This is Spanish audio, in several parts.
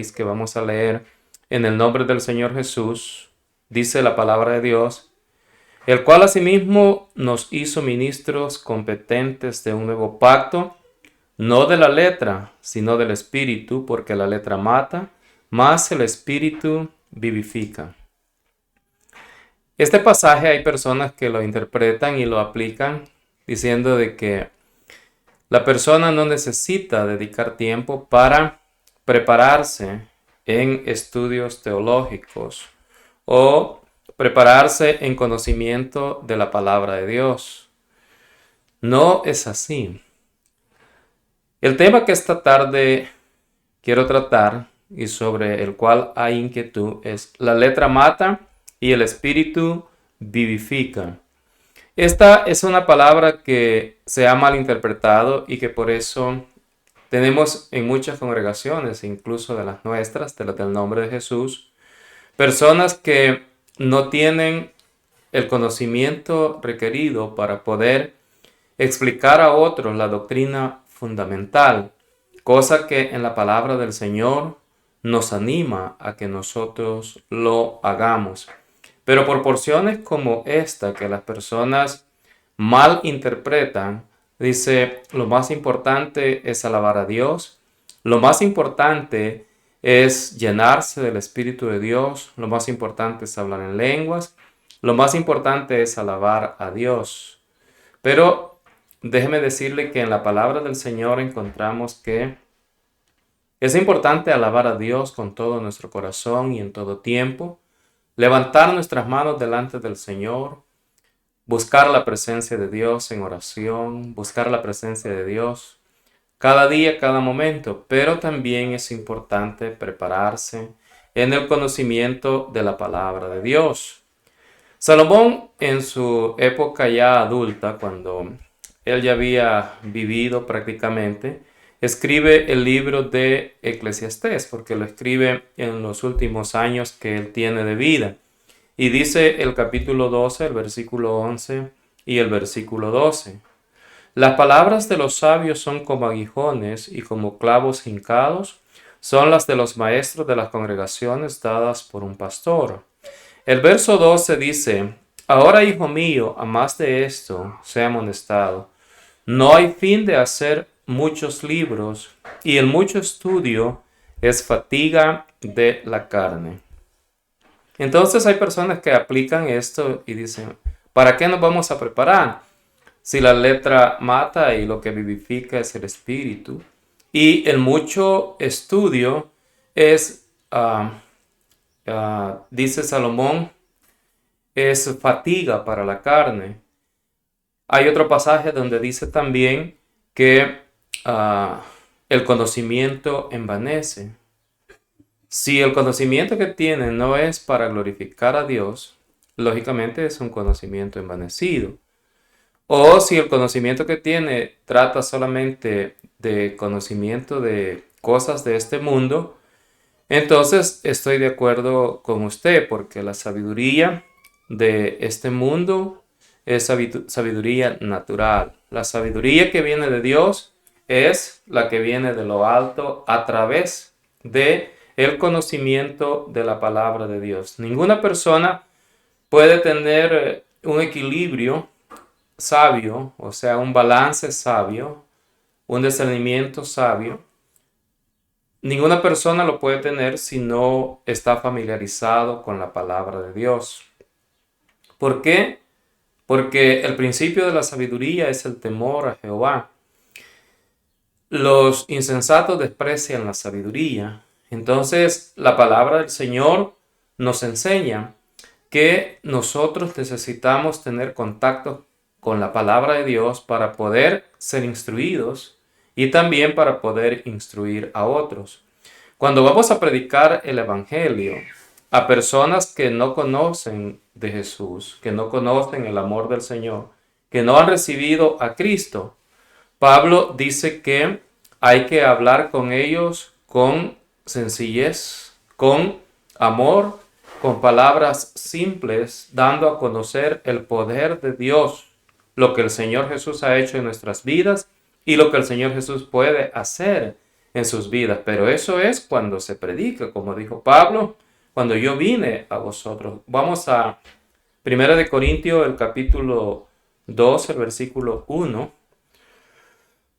que vamos a leer en el nombre del Señor Jesús, dice la palabra de Dios, el cual asimismo nos hizo ministros competentes de un nuevo pacto, no de la letra, sino del Espíritu, porque la letra mata, mas el Espíritu vivifica. Este pasaje hay personas que lo interpretan y lo aplican diciendo de que la persona no necesita dedicar tiempo para prepararse en estudios teológicos o prepararse en conocimiento de la palabra de Dios. No es así. El tema que esta tarde quiero tratar y sobre el cual hay inquietud es la letra mata y el espíritu vivifica. Esta es una palabra que se ha malinterpretado y que por eso tenemos en muchas congregaciones, incluso de las nuestras, de las del nombre de Jesús, personas que no tienen el conocimiento requerido para poder explicar a otros la doctrina fundamental, cosa que en la palabra del Señor nos anima a que nosotros lo hagamos. Pero por porciones como esta que las personas mal interpretan, dice, lo más importante es alabar a Dios, lo más importante es llenarse del Espíritu de Dios, lo más importante es hablar en lenguas, lo más importante es alabar a Dios. Pero déjeme decirle que en la palabra del Señor encontramos que es importante alabar a Dios con todo nuestro corazón y en todo tiempo, levantar nuestras manos delante del Señor, buscar la presencia de Dios en oración, buscar la presencia de Dios cada día, cada momento, pero también es importante prepararse en el conocimiento de la palabra de Dios. Salomón en su época ya adulta, cuando él ya había vivido prácticamente, escribe el libro de Eclesiastés, porque lo escribe en los últimos años que él tiene de vida. Y dice el capítulo 12, el versículo 11 y el versículo 12. Las palabras de los sabios son como aguijones y como clavos hincados, son las de los maestros de las congregaciones dadas por un pastor. El verso 12 dice, ahora, hijo mío, a más de esto, sea amonestado. No hay fin de hacer muchos libros, y el mucho estudio es fatiga de la carne. Entonces hay personas que aplican esto y dicen, ¿para qué nos vamos a preparar? Si la letra mata y lo que vivifica es el espíritu. Y el mucho estudio es, dice Salomón, es fatiga para la carne. Hay otro pasaje donde dice también que el conocimiento envanece. Si el conocimiento que tiene no es para glorificar a Dios, lógicamente es un conocimiento envanecido. O si el conocimiento que tiene trata solamente de conocimiento de cosas de este mundo, entonces estoy de acuerdo con usted, porque la sabiduría de este mundo es sabiduría natural. La sabiduría que viene de Dios es la que viene de lo alto a través de el conocimiento de la palabra de Dios. Ninguna persona puede tener un equilibrio sabio, o sea, un balance sabio, un discernimiento sabio. Ninguna persona lo puede tener si no está familiarizado con la palabra de Dios. ¿Por qué? Porque el principio de la sabiduría es el temor a Jehová. Los insensatos desprecian la sabiduría. Entonces, la palabra del Señor nos enseña que nosotros necesitamos tener contacto con la palabra de Dios para poder ser instruidos y también para poder instruir a otros. Cuando vamos a predicar el Evangelio a personas que no conocen de Jesús, que no conocen el amor del Señor, que no han recibido a Cristo, Pablo dice que hay que hablar con ellos con sencillez, con amor, con palabras simples, dando a conocer el poder de Dios, lo que el Señor Jesús ha hecho en nuestras vidas y lo que el Señor Jesús puede hacer en sus vidas. Pero eso es cuando se predica, como dijo Pablo, cuando yo vine a vosotros. Vamos a 1 de Corintios, el capítulo 2, el versículo 1.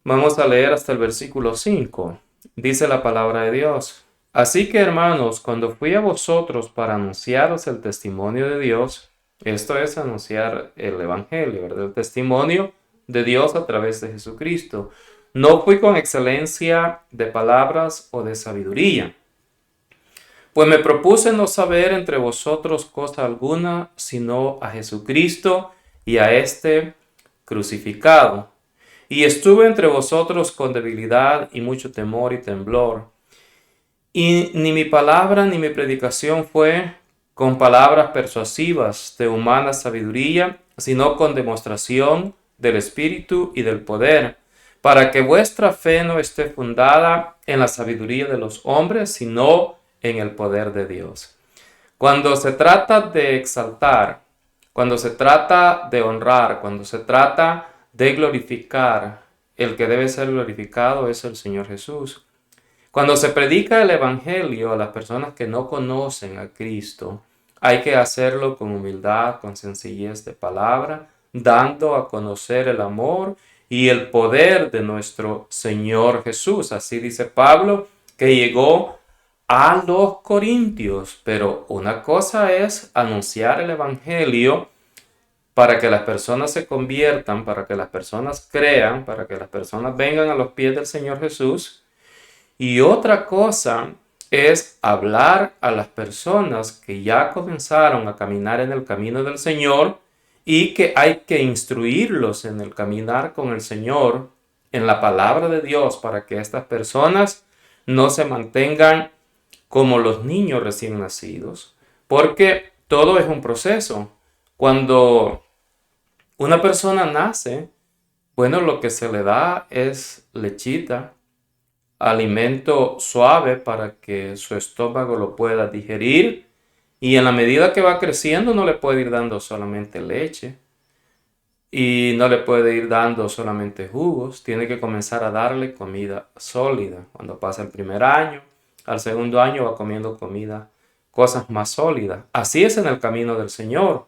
Vamos a leer hasta el versículo 5. Dice la palabra de Dios. Así que, hermanos, cuando fui a vosotros para anunciaros el testimonio de Dios, esto es anunciar el evangelio, ¿verdad? El testimonio de Dios a través de Jesucristo. No fui con excelencia de palabras o de sabiduría, pues me propuse no saber entre vosotros cosa alguna, sino a Jesucristo y a este crucificado. Y estuve entre vosotros con debilidad y mucho temor y temblor. Y ni mi palabra ni mi predicación fue con palabras persuasivas de humana sabiduría, sino con demostración del Espíritu y del poder, para que vuestra fe no esté fundada en la sabiduría de los hombres, sino en el poder de Dios. Cuando se trata de exaltar, cuando se trata de honrar, cuando se trata de glorificar, el que debe ser glorificado es el Señor Jesús. Cuando se predica el Evangelio a las personas que no conocen a Cristo, hay que hacerlo con humildad, con sencillez de palabra, dando a conocer el amor y el poder de nuestro Señor Jesús. Así dice Pablo, que llegó a los corintios. Pero una cosa es anunciar el Evangelio para que las personas se conviertan, para que las personas crean, para que las personas vengan a los pies del Señor Jesús. Y otra cosa es hablar a las personas que ya comenzaron a caminar en el camino del Señor y que hay que instruirlos en el caminar con el Señor, en la palabra de Dios, para que estas personas no se mantengan como los niños recién nacidos, porque todo es un proceso. Cuando una persona nace, bueno, lo que se le da es lechita, alimento suave para que su estómago lo pueda digerir, y en la medida que va creciendo no le puede ir dando solamente leche y no le puede ir dando solamente jugos, tiene que comenzar a darle comida sólida. Cuando pasa el primer año, al segundo año va comiendo comida, cosas más sólidas. Así es en el camino del Señor.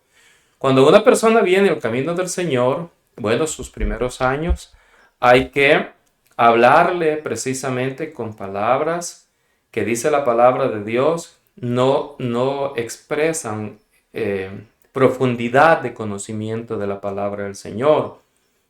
Cuando una persona viene al camino del Señor, bueno, sus primeros años, hay que hablarle precisamente con palabras que dice la palabra de Dios, no expresan profundidad de conocimiento de la palabra del Señor,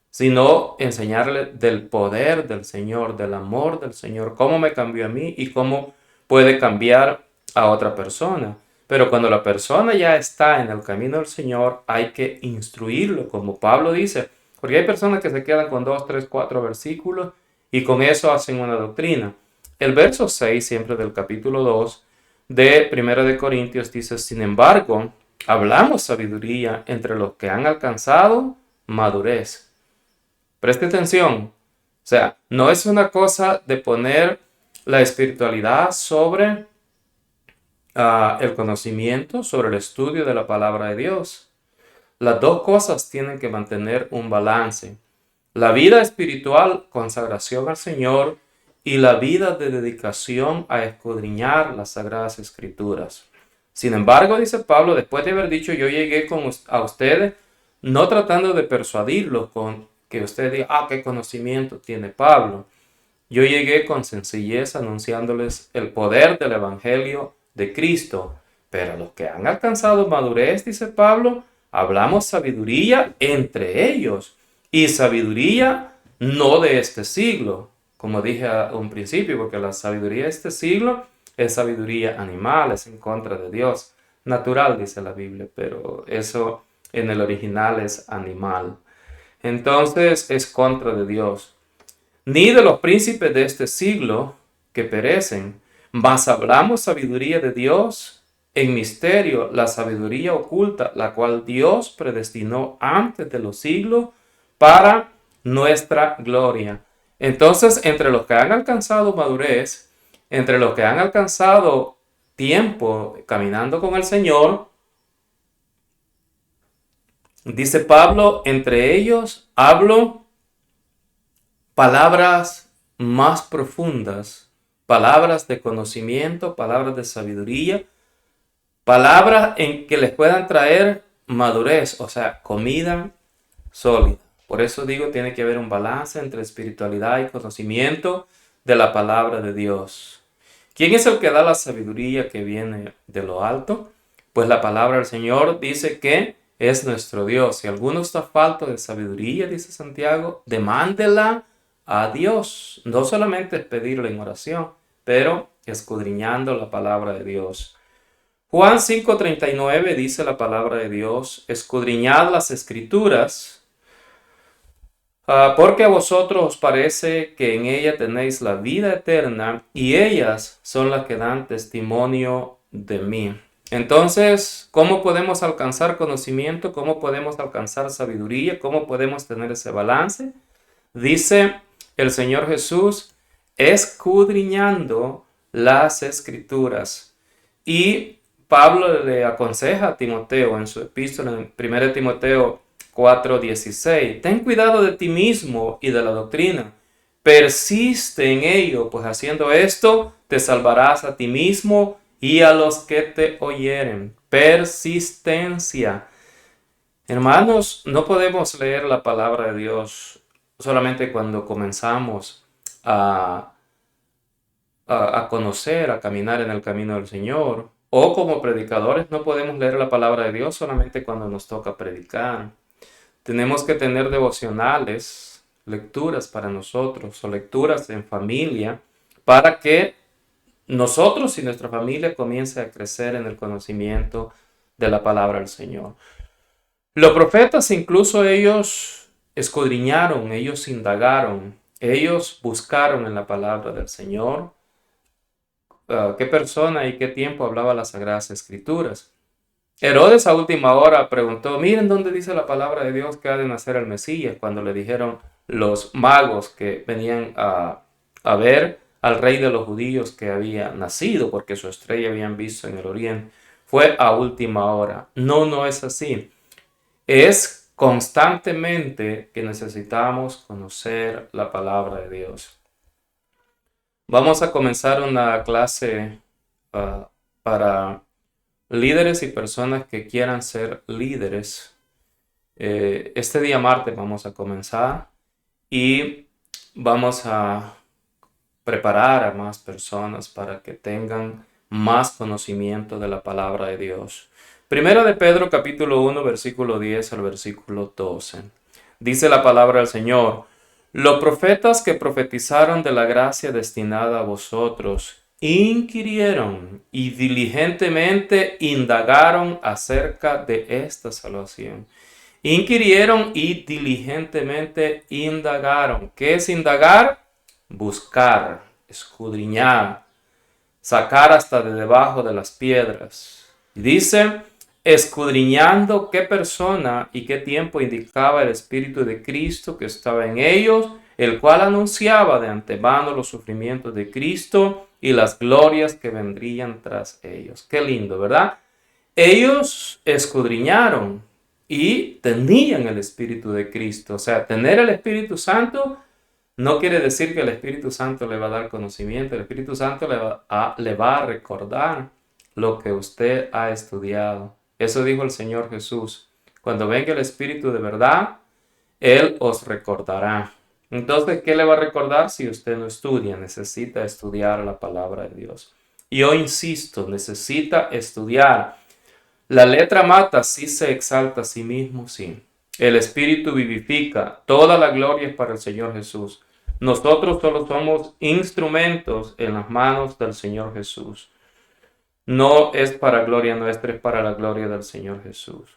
sino enseñarle del poder del Señor, del amor del Señor, cómo me cambió a mí y cómo puede cambiar a otra persona. Pero cuando la persona ya está en el camino del Señor, hay que instruirlo, como Pablo dice, porque hay personas que se quedan con 2, 3, 4 versículos y con eso hacen una doctrina. El verso 6, siempre del capítulo 2 de 1 de Corintios, dice, sin embargo, hablamos sabiduría entre los que han alcanzado madurez. Preste atención. O sea, no es una cosa de poner la espiritualidad sobre el conocimiento, sobre el estudio de la palabra de Dios. Las dos cosas tienen que mantener un balance. La vida espiritual, consagración al Señor, y la vida de dedicación a escudriñar las Sagradas Escrituras. Sin embargo, dice Pablo, después de haber dicho, yo llegué a ustedes, no tratando de persuadirlos con que usted diga, qué conocimiento tiene Pablo. Yo llegué con sencillez anunciándoles el poder del Evangelio de Cristo. Pero los que han alcanzado madurez, dice Pablo, hablamos sabiduría entre ellos. Y sabiduría no de este siglo, como dije a un principio, porque la sabiduría de este siglo es sabiduría animal, es en contra de Dios. Natural, dice la Biblia, pero eso en el original es animal. Entonces es contra de Dios. Ni de los príncipes de este siglo que perecen, mas hablamos sabiduría de Dios en misterio, la sabiduría oculta, la cual Dios predestinó antes de los siglos para nuestra gloria. Entonces, entre los que han alcanzado madurez, entre los que han alcanzado tiempo caminando con el Señor, dice Pablo, entre ellos hablo palabras más profundas palabras de conocimiento, palabras de sabiduría, palabras en que les puedan traer madurez, o sea, comida sólida. Por eso digo, tiene que haber un balance entre espiritualidad y conocimiento de la palabra de Dios. ¿Quién es el que da la sabiduría que viene de lo alto? Pues la palabra del Señor dice que es nuestro Dios. Si alguno está falto de sabiduría, dice Santiago, demándela a Dios. No solamente es pedirle en oración, pero escudriñando la palabra de Dios. Juan 5:39 dice la palabra de Dios, escudriñad las escrituras, porque a vosotros os parece que en ella tenéis la vida eterna y ellas son las que dan testimonio de mí. Entonces, ¿cómo podemos alcanzar conocimiento? ¿Cómo podemos alcanzar sabiduría? ¿Cómo podemos tener ese balance? Dice el Señor Jesús, escudriñando las escrituras. Y Pablo le aconseja a Timoteo en su epístola, en 1 Timoteo 4:16, ten cuidado de ti mismo y de la doctrina. Persiste en ello, pues haciendo esto te salvarás a ti mismo y a los que te oyeren. Persistencia. Hermanos, no podemos leer la palabra de Dios solamente cuando comenzamos a conocer, a caminar en el camino del Señor. O como predicadores no podemos leer la palabra de Dios solamente cuando nos toca predicar. Tenemos que tener devocionales, lecturas para nosotros o lecturas en familia para que nosotros y nuestra familia comience a crecer en el conocimiento de la palabra del Señor. Los profetas incluso ellos escudriñaron, ellos indagaron, ellos buscaron en la palabra del Señor qué persona y qué tiempo hablaba las Sagradas Escrituras. Herodes a última hora preguntó, miren dónde dice la palabra de Dios que ha de nacer el Mesías, cuando le dijeron los magos que venían a ver al rey de los judíos que había nacido, porque su estrella habían visto en el oriente. Fue a última hora. No es así. Es constantemente que necesitamos conocer la palabra de Dios. Vamos a comenzar una clase para líderes y personas que quieran ser líderes. Este día martes vamos a comenzar y vamos a preparar a más personas para que tengan más conocimiento de la palabra de Dios. Primera de Pedro capítulo 1 versículo 10 al versículo 12. Dice la palabra del Señor, los profetas que profetizaron de la gracia destinada a vosotros inquirieron y diligentemente indagaron acerca de esta salvación. Inquirieron y diligentemente indagaron. ¿Qué es indagar? Buscar, escudriñar, sacar hasta de debajo de las piedras. Y dice, escudriñando qué persona y qué tiempo indicaba el Espíritu de Cristo que estaba en ellos, el cual anunciaba de antemano los sufrimientos de Cristo y las glorias que vendrían tras ellos. Qué lindo, ¿verdad? Ellos escudriñaron y tenían el Espíritu de Cristo. O sea, tener el Espíritu Santo no quiere decir que el Espíritu Santo le va a dar conocimiento. El Espíritu Santo le va a recordar lo que usted ha estudiado. Eso dijo el Señor Jesús. Cuando venga el Espíritu de verdad, Él os recordará. Entonces, ¿qué le va a recordar si usted no estudia? Necesita estudiar la palabra de Dios. Y yo insisto, necesita estudiar. La letra mata, sí se exalta a sí mismo, sí. El Espíritu vivifica. Toda la gloria es para el Señor Jesús. Nosotros solo somos instrumentos en las manos del Señor Jesús. No es para gloria nuestra, es para la gloria del Señor Jesús.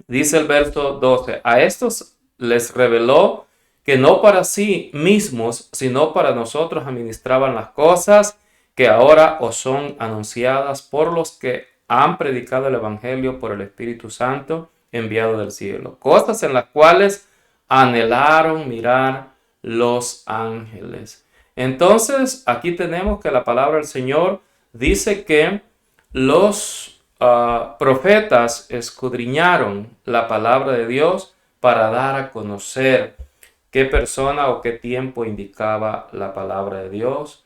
Dice el verso 12, a estos les reveló que no para sí mismos, sino para nosotros administraban las cosas que ahora os son anunciadas por los que han predicado el Evangelio por el Espíritu Santo enviado del cielo. Cosas en las cuales anhelaron mirar los ángeles. Entonces, aquí tenemos que la palabra del Señor dice que los profetas escudriñaron la palabra de Dios para dar a conocer qué persona o qué tiempo indicaba la palabra de Dios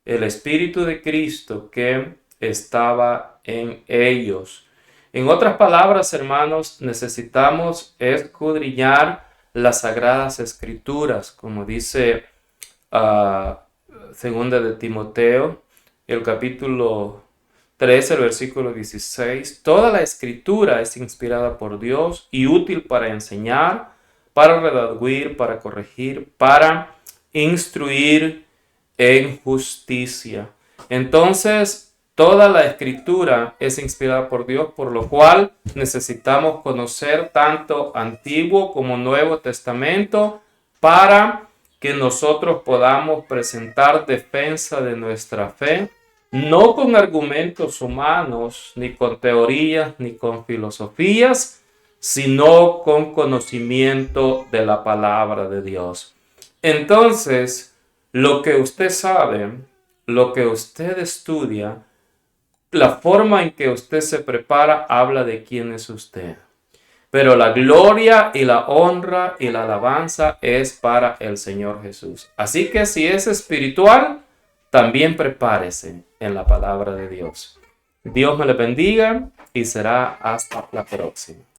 el Espíritu de Cristo que estaba en ellos. En otras palabras, hermanos, necesitamos escudriñar las Sagradas Escrituras, como dice segunda de Timoteo, el capítulo 13, el versículo 16. Toda la Escritura es inspirada por Dios y útil para enseñar, para redarguir, para corregir, para instruir en justicia. Entonces, toda la Escritura es inspirada por Dios, por lo cual necesitamos conocer tanto Antiguo como Nuevo Testamento para que nosotros podamos presentar defensa de nuestra fe, no con argumentos humanos, ni con teorías, ni con filosofías, sino con conocimiento de la palabra de Dios. Entonces, lo que usted sabe, lo que usted estudia, la forma en que usted se prepara, habla de quién es usted. Pero la gloria y la honra y la alabanza es para el Señor Jesús. Así que si es espiritual, también prepárese en la palabra de Dios. Dios me le bendiga y será hasta la próxima.